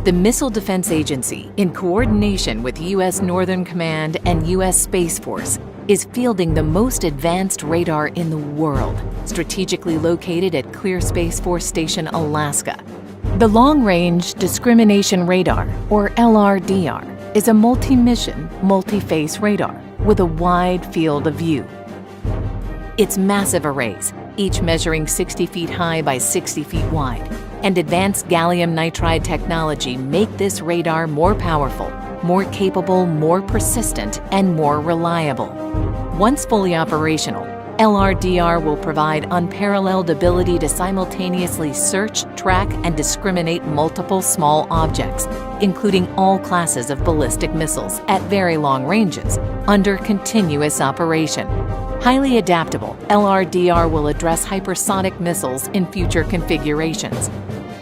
The Missile Defense Agency, in coordination with U.S. Northern Command and U.S. Space Force, is fielding the most advanced radar in the world, strategically located at Clear Space Force Station, Alaska. The Long Range Discrimination Radar, or LRDR, is a multi-mission, multi-phase radar with a wide field of view. Its massive arrays, each measuring 60 feet high by 60 feet wide, and advanced gallium nitride technology make this radar more powerful, more capable, more persistent, and more reliable. Once fully operational, LRDR will provide unparalleled ability to simultaneously search, track, and discriminate multiple small objects, including all classes of ballistic missiles at very long ranges, under continuous operation. Highly adaptable, LRDR will address hypersonic missiles in future configurations.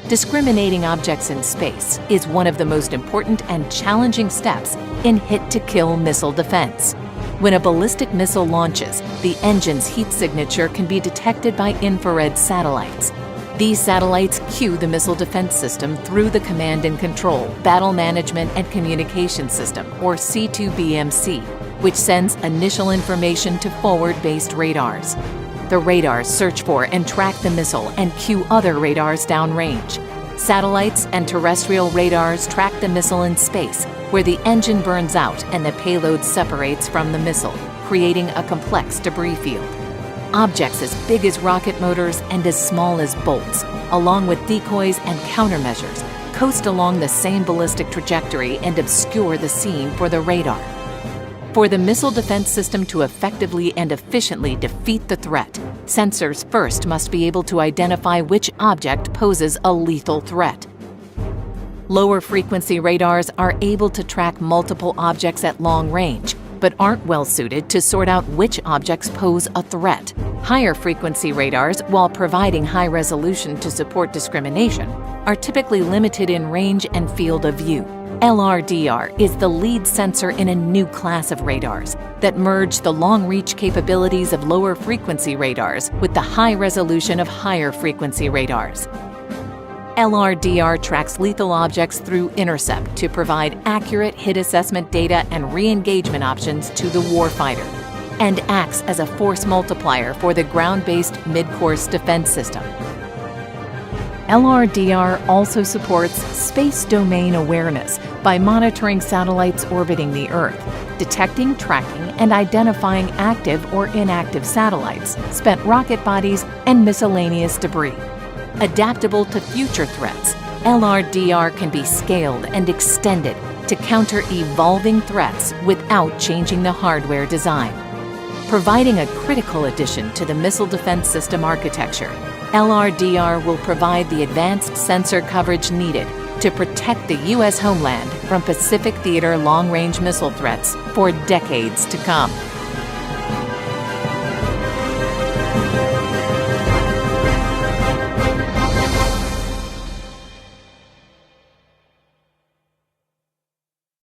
Discriminating objects in space is one of the most important and challenging steps in hit-to-kill missile defense. When a ballistic missile launches, the engine's heat signature can be detected by infrared satellites. These satellites cue the missile defense system through the Command and Control, Battle Management and Communication System, or C2BMC, which sends initial information to forward-based radars. The radars search for and track the missile and cue other radars downrange. Satellites and terrestrial radars track the missile in space, where the engine burns out and the payload separates from the missile, creating a complex debris field. Objects as big as rocket motors and as small as bolts, along with decoys and countermeasures, coast along the same ballistic trajectory and obscure the scene for the radar. For the missile defense system to effectively and efficiently defeat the threat, sensors first must be able to identify which object poses a lethal threat. Lower frequency radars are able to track multiple objects at long range, but aren't well suited to sort out which objects pose a threat. Higher frequency radars, while providing high resolution to support discrimination, are typically limited in range and field of view. LRDR is the lead sensor in a new class of radars that merge the long-reach capabilities of lower frequency radars with the high resolution of higher frequency radars. LRDR tracks lethal objects through intercept to provide accurate hit assessment data and re-engagement options to the warfighter, and acts as a force multiplier for the ground-based mid-course defense system. LRDR also supports space domain awareness by monitoring satellites orbiting the Earth, detecting, tracking, and identifying active or inactive satellites, spent rocket bodies, and miscellaneous debris. Adaptable to future threats, LRDR can be scaled and extended to counter evolving threats without changing the hardware design. Providing a critical addition to the missile defense system architecture, LRDR will provide the advanced sensor coverage needed to protect the U.S. homeland from Pacific Theater long-range missile threats for decades to come.